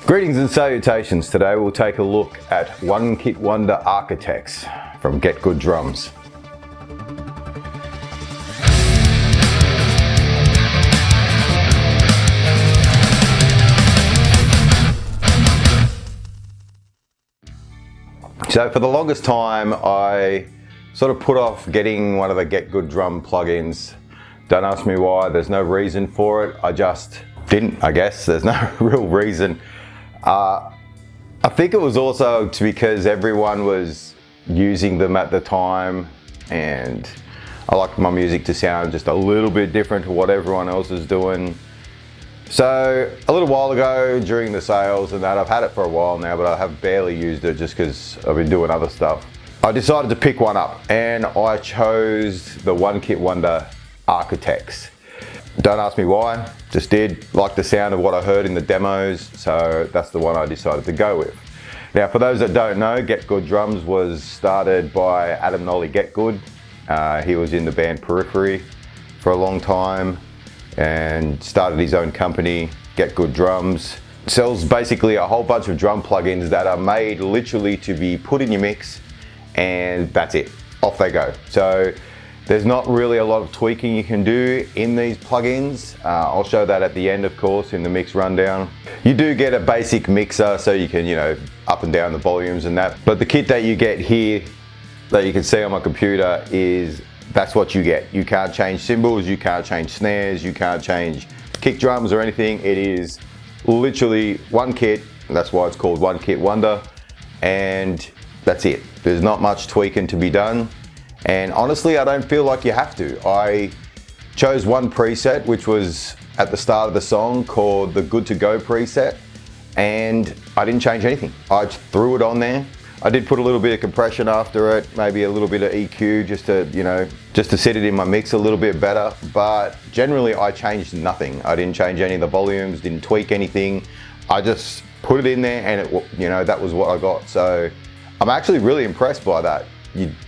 Greetings and salutations. Today we'll take a look at One Kit Wonder Architects from Get Good Drums. So for the longest time I sort of put off getting one of the Get Good drum plugins. Don't ask me why, there's no reason for it. I just didn't, I guess. There's no real reason. I think it was also because everyone was using them at the time, and I like my music to sound just a little bit different to what everyone else is doing. So a little while ago during the sales and that, I've had it for a while now, but I have barely used it just because I've been doing other stuff. I decided to pick one up and I chose the One Kit Wonder Architects. Don't ask me why, just did. Like the sound of what I heard in the demos, so that's the one I decided to go with. Now for those that don't know, Get Good Drums was started by Adam Nolly GetGood. He was in the band Periphery for a long time and started his own company, Get Good Drums. Sells basically a whole bunch of drum plugins that are made literally to be put in your mix, and that's it, off they go. So there's not really a lot of tweaking you can do in these plugins. I'll show that at the end, of course, in the mix rundown. You do get a basic mixer so you can, up and down the volumes and that. But the kit that you get here, that you can see on my computer, that's what you get. You can't change cymbals, you can't change snares, you can't change kick drums or anything. It is literally one kit, and that's why it's called One Kit Wonder, and that's it. There's not much tweaking to be done. And honestly, I don't feel like you have to. I chose one preset, which was at the start of the song, called the Good to Go preset, and I didn't change anything. I threw it on there. I did put a little bit of compression after it, maybe a little bit of EQ just to set it in my mix a little bit better. But generally I changed nothing. I didn't change any of the volumes, didn't tweak anything. I just put it in there and it, that was what I got. So I'm actually really impressed by that.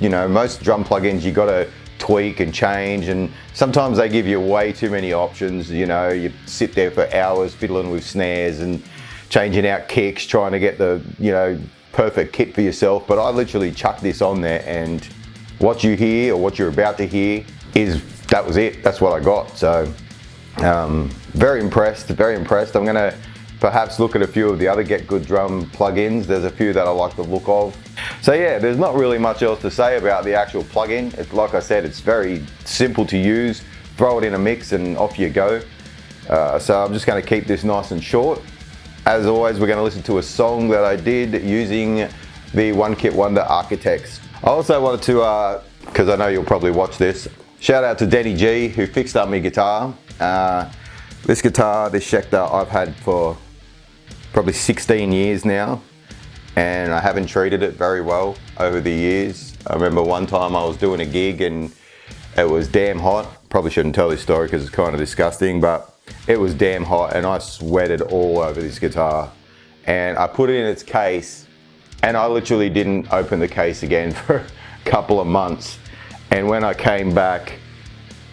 Most drum plugins you gotta tweak and change, and sometimes they give you way too many options. You sit there for hours fiddling with snares and changing out kicks, trying to get the perfect kit for yourself. But I literally chucked this on there, and what you hear, or what you're about to hear, that was it. That's what I got. So very impressed, very impressed. I'm gonna perhaps look at a few of the other Get Good drum plugins. There's a few that I like the look of. So yeah, there's not really much else to say about the actual plugin. Like I said, it's very simple to use. Throw it in a mix and off you go. So I'm just going to keep this nice and short. As always, we're going to listen to a song that I did using the One Kit Wonder Architects. I also wanted to, because I know you'll probably watch this, shout out to Danny G, who fixed up my guitar. This guitar, this Schecter, I've had for probably 16 years now, and I haven't treated it very well over the years. I remember one time I was doing a gig and it was damn hot. Probably shouldn't tell this story because it's kind of disgusting, but it was damn hot and I sweated all over this guitar. And I put it in its case and I literally didn't open the case again for a couple of months. And when I came back,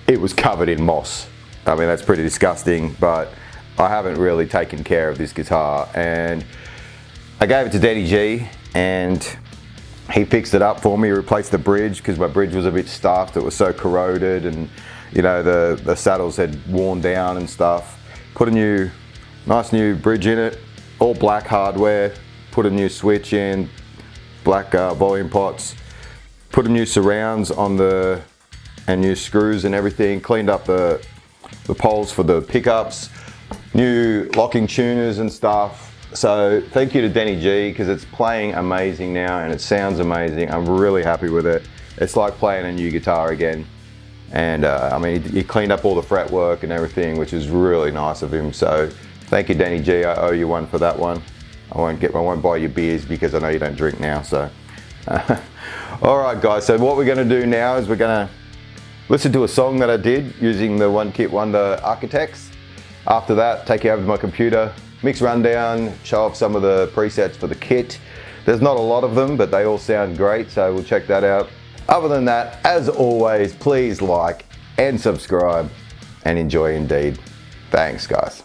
it was covered in moss. I mean, that's pretty disgusting, but I haven't really taken care of this guitar. And I gave it to Danny G and he fixed it up for me. He replaced the bridge because my bridge was a bit stuffed. It was so corroded, and the saddles had worn down and stuff. Put a nice new bridge in it, all black hardware. Put a new switch in, black volume pots. Put a new surrounds on and new screws and everything. Cleaned up the poles for the pickups. New locking tuners and stuff. So thank you to Danny G, because it's playing amazing now and it sounds amazing. I'm really happy with it. It's like playing a new guitar again. And I mean, he cleaned up all the fretwork and everything, which is really nice of him. So thank you, Danny G. I owe you one for that one. I won't buy you beers because I know you don't drink now. So all right, guys. So what we're going to do now is we're going to listen to a song that I did using the One Kit Wonder Architects. After that, take you over to my computer, mix rundown, show off some of the presets for the kit. There's not a lot of them, but they all sound great, so we'll check that out. Other than that, as always, please like and subscribe and enjoy indeed. Thanks, guys.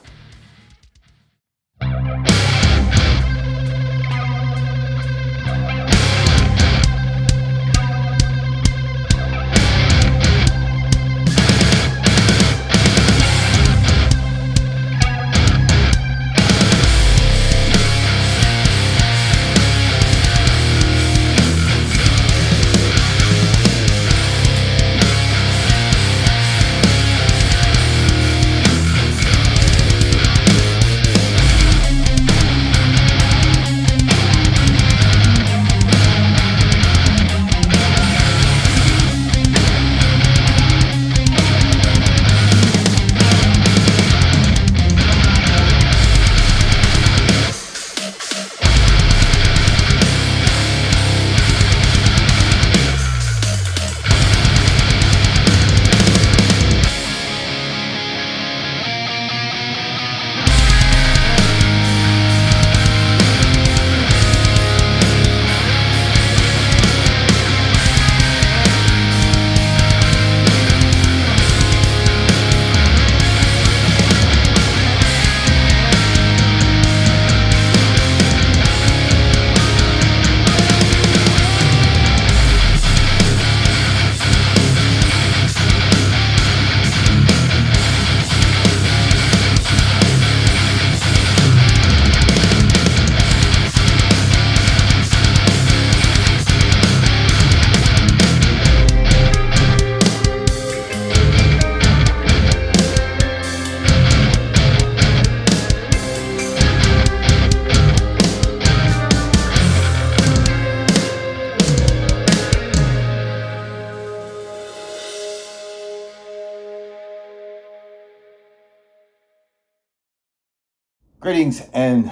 Greetings and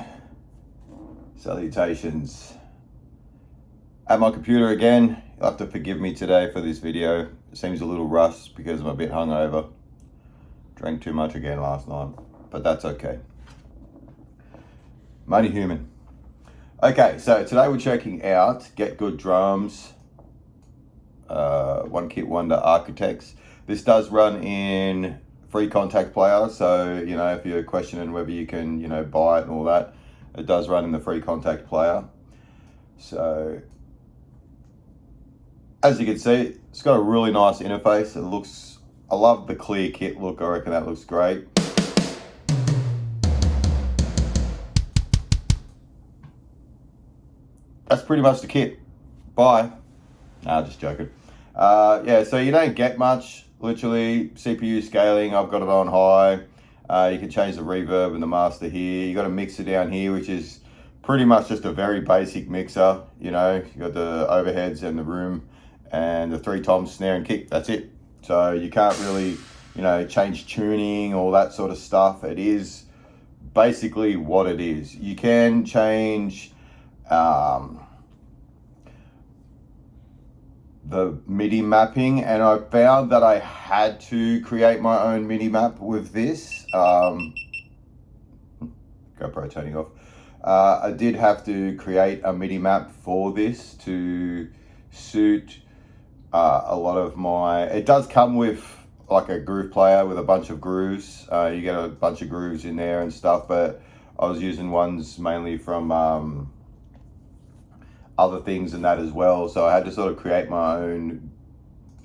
salutations. At my computer again. You'll have to forgive me today for this video. It seems a little rushed because I'm a bit hungover. Drank too much again last night, but that's okay. I'm only human. Okay, so today we're checking out GetGood drums. One Kit Wonder Architects. This does run in free contact player, so you know, if you're questioning whether you can, you know, buy it and all that, it does run in the free contact player. So as you can see, it's got a really nice interface. It looks, I love the clear kit look. I reckon that looks great. That's pretty much the kit. Bye. Nah, just joking. Yeah, so you don't get much. Literally, CPU scaling, I've got it on high. You can change the reverb and the master here. You got a mixer down here, which is pretty much just a very basic mixer. You know, you got the overheads and the room and the 3 toms, snare and kick. That's it. So you can't really, you know, change tuning, all that sort of stuff. It is basically what it is. You can change the MIDI mapping, and I found that I had to create my own MIDI map with this. GoPro turning off. I did have to create a MIDI map for this to suit a lot of my, it does come with like a groove player with a bunch of grooves. You get a bunch of grooves in there and stuff, but I was using ones mainly from other things and that as well, so I had to sort of create my own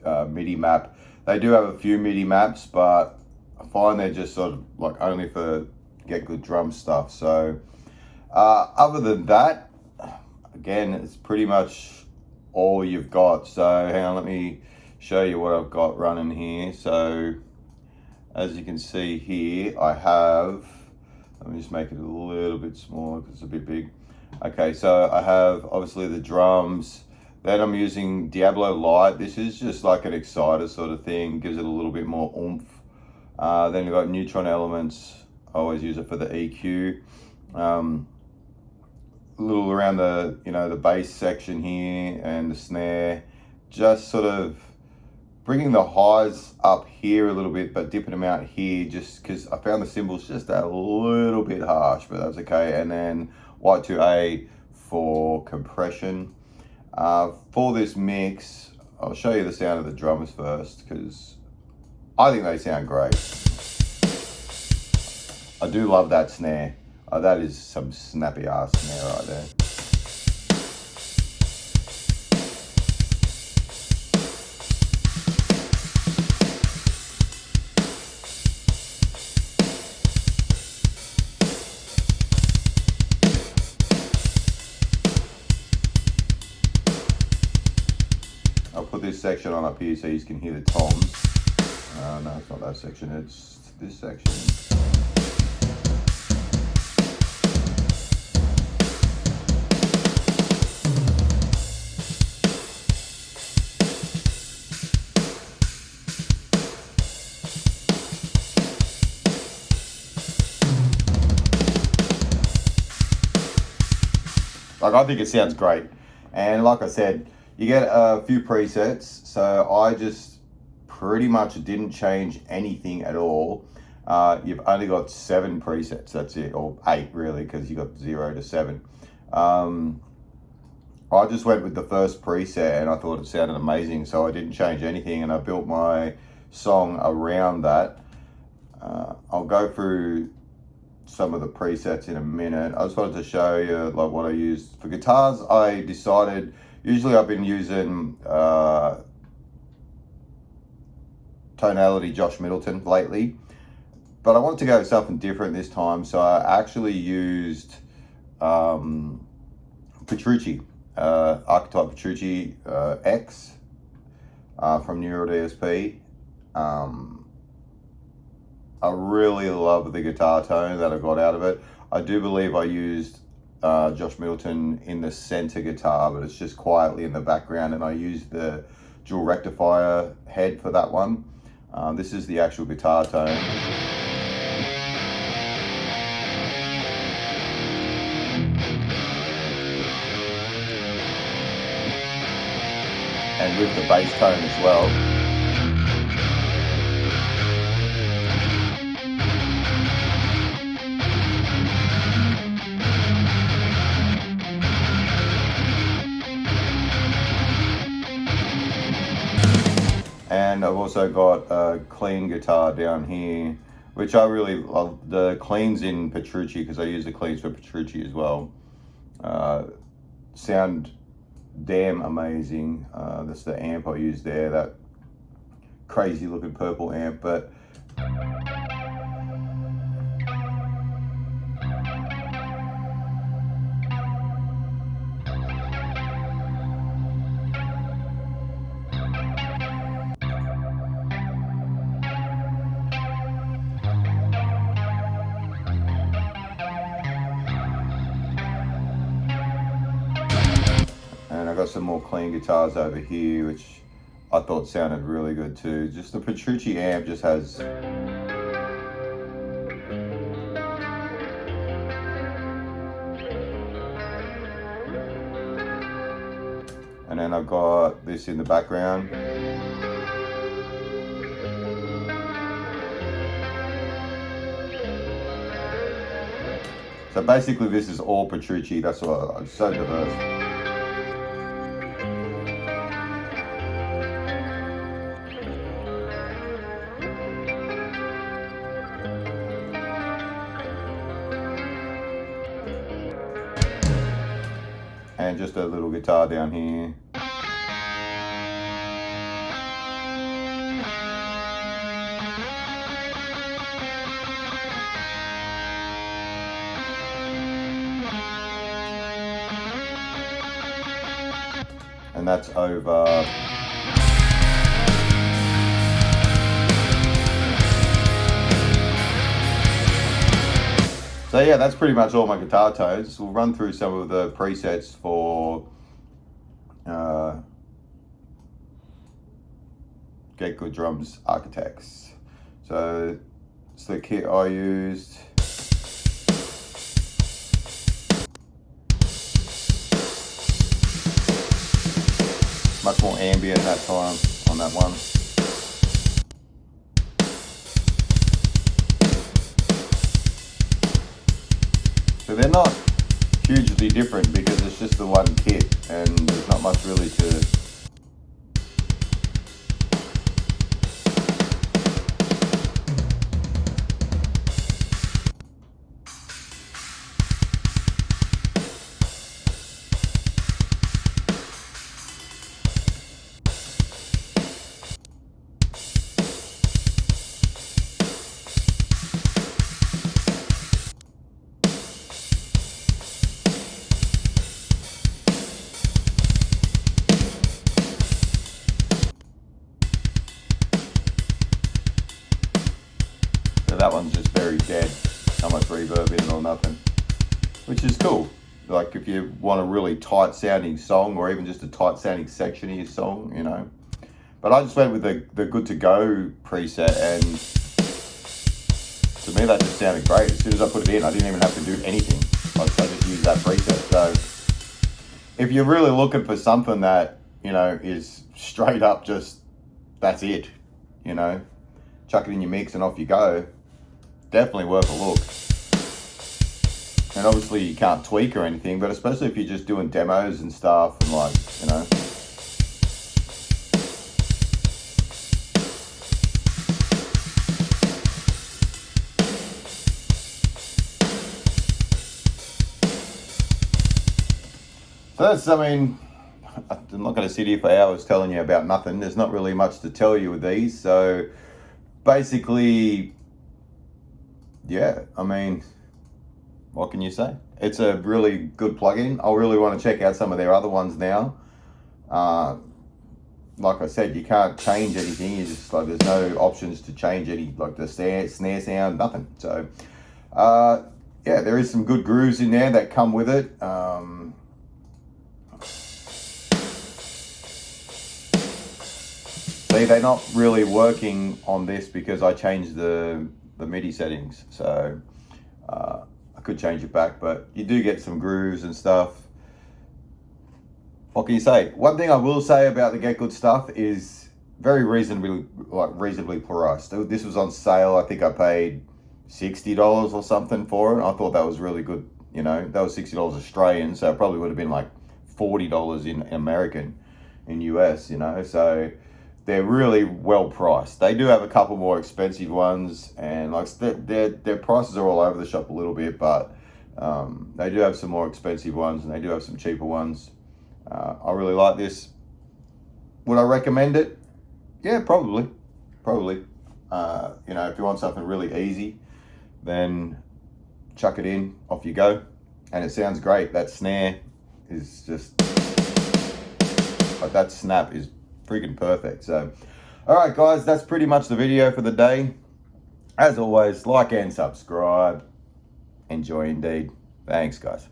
MIDI map. They do have a few MIDI maps, but I find they're just sort of like only for GetGood drum stuff. So other than that, again, it's pretty much all you've got. So hang on, let me show you what I've got running here. So as you can see here, I have, let me just make it a little bit smaller because it's a bit big. Okay, so I have obviously the drums. Then I'm using Diablo Lite. This is just like an exciter sort of thing, gives it a little bit more oomph. Then you've got neutron elements. I always use it for the EQ. A little around the, you know, the bass section here and the snare. Just sort of bringing the highs up here a little bit, but dipping them out here just because I found the cymbals just a little bit harsh, but that's okay. And then Y2A for compression. For this mix, I'll show you the sound of the drums first because I think they sound great. I do love that snare. That is some snappy ass snare right there. I'll put this section on up here so you can hear the toms. No, it's not that section, it's this section. Like, I think it sounds great. And like I said, you get a few presets, so I just pretty much didn't change anything at all. You've only got 7 presets, that's it, or 8 really, because you got 0 to 7. I just went with the first preset and I thought it sounded amazing, so I didn't change anything and I built my song around that. I'll go through some of the presets in a minute. I just wanted to show you like what I used. For guitars, I decided, usually I've been using tonality Josh Middleton lately, but I wanted to go with something different this time, so I actually used Petrucci, Archetype Petrucci X from Neural DSP. I really love the guitar tone that I got out of it. I do believe I used Josh Middleton in the center guitar, but it's just quietly in the background, and I used the dual rectifier head for that one. This is the actual guitar tone. with the bass tone as well. And I've also got a clean guitar down here, which I really love. The cleans in Petrucci, because I use the cleans for Petrucci as well, sound damn amazing. That's the amp I use there, that crazy looking purple amp. But and I got some more clean guitars over here, which I thought sounded really good too. Just the Petrucci amp just has and then I've got this in the background. So basically this is all Petrucci, that's why it's so diverse. And just a little guitar down here. And that's over. So yeah, that's pretty much all my guitar tones. We'll run through some of the presets for GetGood Drums Architects. So it's the kit I used. Much more ambient that time on that one. So they're not hugely different because it's just the one kit and there's not much really to. So that one's just very dead, not much reverb in it or nothing, which is cool. Like if you want a really tight sounding song or even just a tight sounding section of your song, you know. But I just went with the Good to Go preset, and to me that just sounded great. As soon as I put it in, I didn't even have to do anything. I just used that preset. So if you're really looking for something that, you know, is straight up just, that's it, you know, chuck it in your mix and off you go, definitely worth a look. And obviously you can't tweak or anything, but especially if you're just doing demos and stuff and, like, you know. So that's, I mean, I'm not going to sit here for hours telling you about nothing. There's not really much to tell you with these. So basically, yeah, I mean, what can you say? It's a really good plugin. I really want to check out some of their other ones now. Like I said, you can't change anything. You just, like, there's no options to change any, like the snare sound, nothing. So, yeah, there is some good grooves in there that come with it. See, they're not really working on this because I changed the MIDI settings. So I could change it back, but you do get some grooves and stuff. what can you say? One thing I will say about the GetGood stuff is very reasonably priced. This was on sale. I think I paid $60 or something for it. I thought that was really good. You know, that was $60 Australian, so it probably would have been like $40 in American, in US, you know. So they're really well priced. They do have a couple more expensive ones, and like their prices are all over the shop a little bit, but they do have some more expensive ones, and they do have some cheaper ones. I really like this. Would I recommend it? Yeah, probably. You know, if you want something really easy, then chuck it in, off you go. And it sounds great. That snare is just, like, that snap is freaking perfect. So, all right, guys, that's pretty much the video for the day. As always, like and subscribe. Enjoy indeed. Thanks, guys.